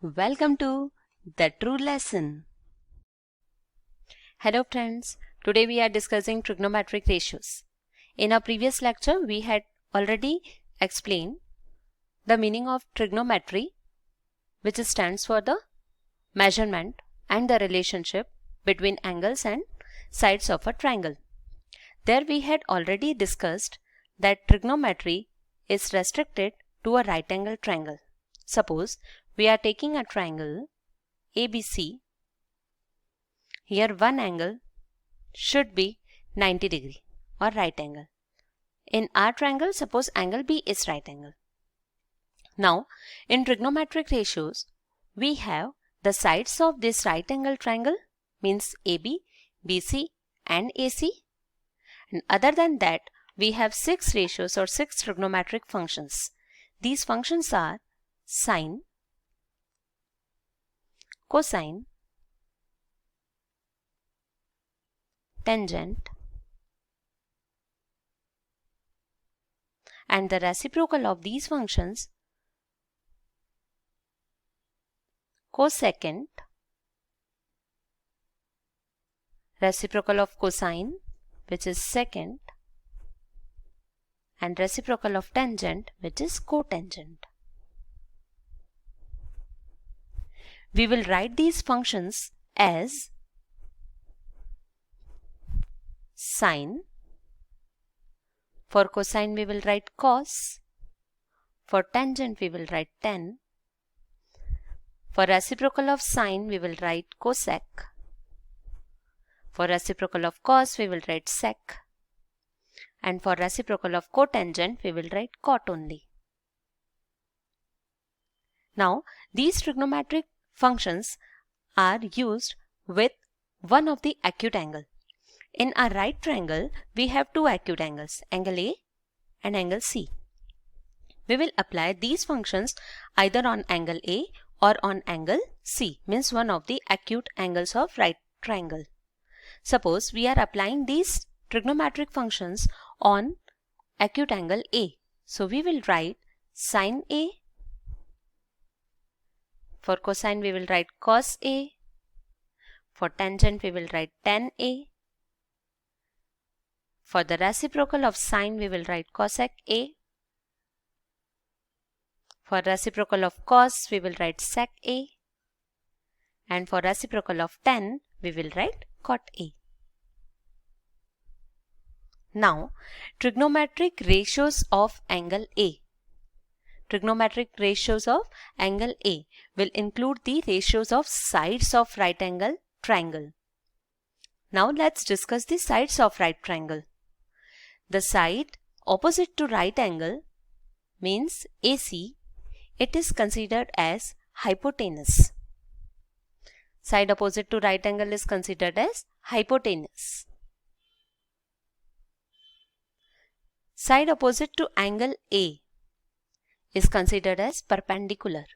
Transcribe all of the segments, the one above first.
Welcome to The True Lesson. Hello friends, today we are discussing trigonometric ratios. In our previous lecture, we had already explained the meaning of trigonometry, which stands for the measurement and the relationship between angles and sides of a triangle. There we had already discussed that trigonometry is restricted to a right angle triangle. Suppose we are taking a triangle ABC. Here one angle should be 90 degree or right angle. In our triangle, suppose angle B is right angle. Now, in trigonometric ratios, we have the sides of this right angle triangle means AB, BC and AC. And other than that, we have 6 ratios or 6 trigonometric functions. These functions are sine, cosine, tangent, and the reciprocal of these functions cosecant, reciprocal of cosine which is secant, and reciprocal of tangent which is cotangent. We will write these functions as sine. For cosine we will write cos. For tangent we will write tan. For reciprocal of sine we will write cosec. For reciprocal of cos we will write sec. And for reciprocal of cotangent we will write cot only. Now these trigonometric functions are used with one of the acute angle. In a right triangle, we have two acute angles, angle A and angle C. We will apply these functions either on angle A or on angle C, means one of the acute angles of right triangle. Suppose we are applying these trigonometric functions on acute angle A. So we will write sine A. For cosine we will write cos A. For tangent we will write tan A. For the reciprocal of sine we will write cosec A. For reciprocal of cos we will write sec A. And for reciprocal of tan we will write cot A. Now trigonometric ratios of angle A. Trigonometric ratios of angle A will include the ratios of sides of right angle triangle. Now let's discuss the sides of right triangle. The side opposite to right angle means AC, it is considered as hypotenuse. Side opposite to right angle is considered as hypotenuse. Side opposite to angle A is considered as perpendicular.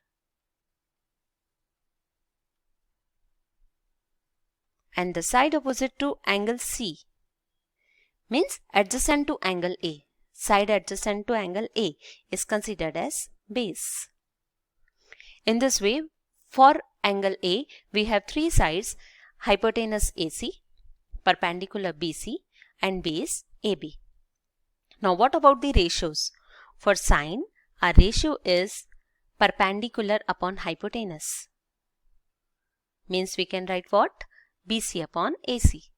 And the side opposite to angle C means adjacent to angle A. Side adjacent to angle A is considered as base. In this way, for angle A, we have three sides: hypotenuse AC, perpendicular BC, and base AB. Now, what about the ratios? For sine, our ratio is perpendicular upon hypotenuse. Means we can write what? BC upon AC.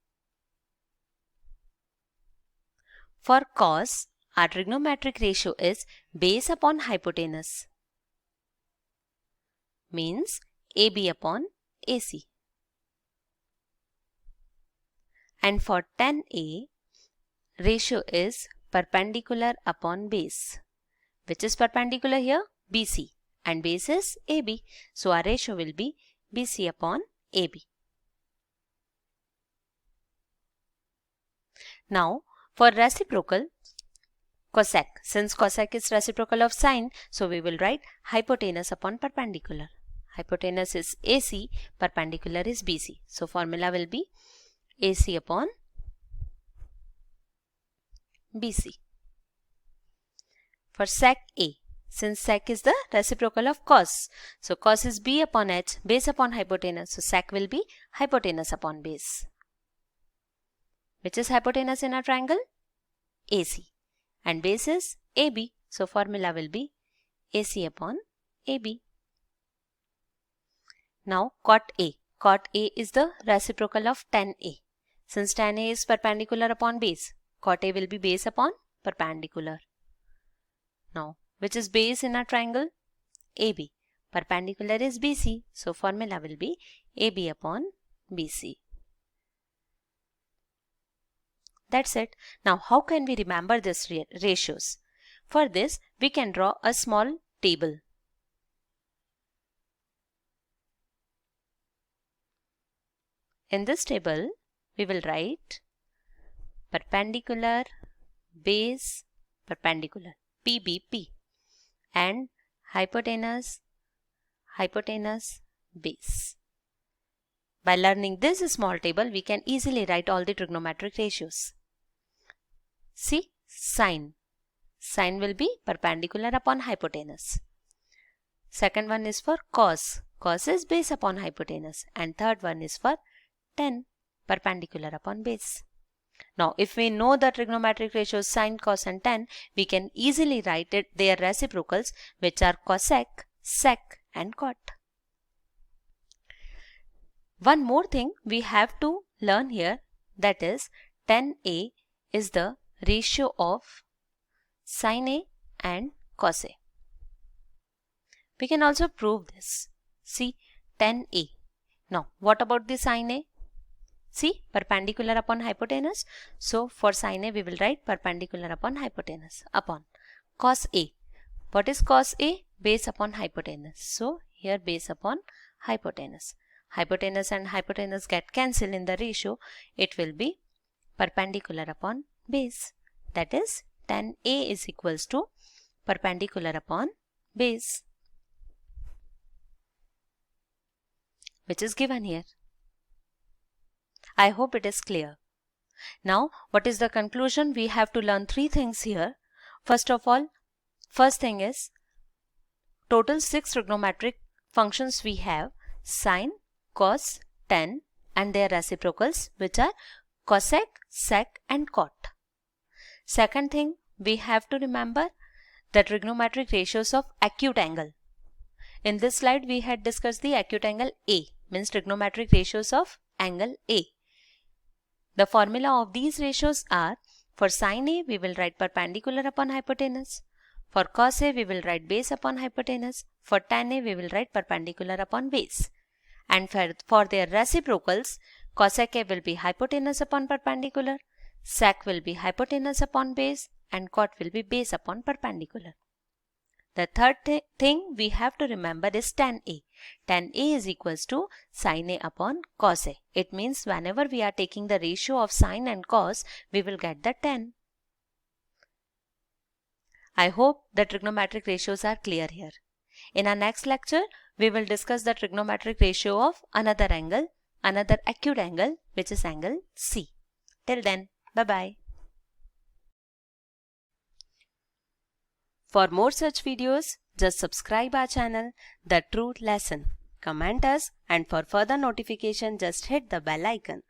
For cos, our trigonometric ratio is base upon hypotenuse. Means AB upon AC. And for tan A, ratio is perpendicular upon base. Which is perpendicular here? BC. And base is AB. So our ratio will be BC upon AB. Now for reciprocal, cosec. Since cosec is reciprocal of sine, so we will write hypotenuse upon perpendicular. Hypotenuse is AC, perpendicular is BC. So formula will be AC upon BC. For sec A. since sec is the reciprocal of cos. So cos is b upon h, base upon hypotenuse. So sec will be hypotenuse upon base. Which is hypotenuse in our triangle? AC. And base is AB. So formula will be AC upon AB. Now cot A. Cot A is the reciprocal of tan A. Since tan A is perpendicular upon base, cot A will be base upon perpendicular. Now, which is base in our triangle? AB. Perpendicular is BC. So formula will be AB upon BC. That's it. Now, how can we remember these ratios? For this, we can draw a small table. In this table, we will write perpendicular, base, perpendicular, PBP, and hypotenuse, hypotenuse, base. By learning this small table, we can easily write all the trigonometric ratios. See, sine. Sine will be perpendicular upon hypotenuse. Second one is for cos. Cos is base upon hypotenuse. And third one is for tan, perpendicular upon base. Now, if we know the trigonometric ratios sine, cos and tan, we can easily write their reciprocals, which are cosec, sec and cot. One more thing we have to learn here, that is tan A is the ratio of sin A and cos A. We can also prove this. See, tan A. Now, what about the sin A? See, perpendicular upon hypotenuse. So, for sin A, we will write perpendicular upon hypotenuse upon cos A. What is cos A? Base upon hypotenuse. So, here base upon hypotenuse. Hypotenuse and hypotenuse get cancelled in the ratio. It will be perpendicular upon base. That is, tan A is equals to perpendicular upon base, which is given here. I hope it is clear. Now, what is the conclusion? We have to learn three things here. First of all, first thing is total 6 trigonometric functions we have: sine, cos, tan and their reciprocals, which are cosec, sec and cot. Second thing, we have to remember the trigonometric ratios of acute angle. In this slide, we had discussed the acute angle A, means trigonometric ratios of angle A. The formula of these ratios are: for sin A, we will write perpendicular upon hypotenuse. For cos A, we will write base upon hypotenuse. For tan A, we will write perpendicular upon base. And for their reciprocals, cosec A will be hypotenuse upon perpendicular, sec will be hypotenuse upon base, and cot will be base upon perpendicular. The third thing we have to remember is tan A. Tan A is equals to sin A upon cos A. It means whenever we are taking the ratio of sine and cos, we will get the tan. I hope the trigonometric ratios are clear here. In our next lecture, we will discuss the trigonometric ratio of another angle, another acute angle, which is angle C. Till then, bye-bye. For more such videos, just subscribe our channel, The Truth Lesson. Comment us, and for further notification, just hit the bell icon.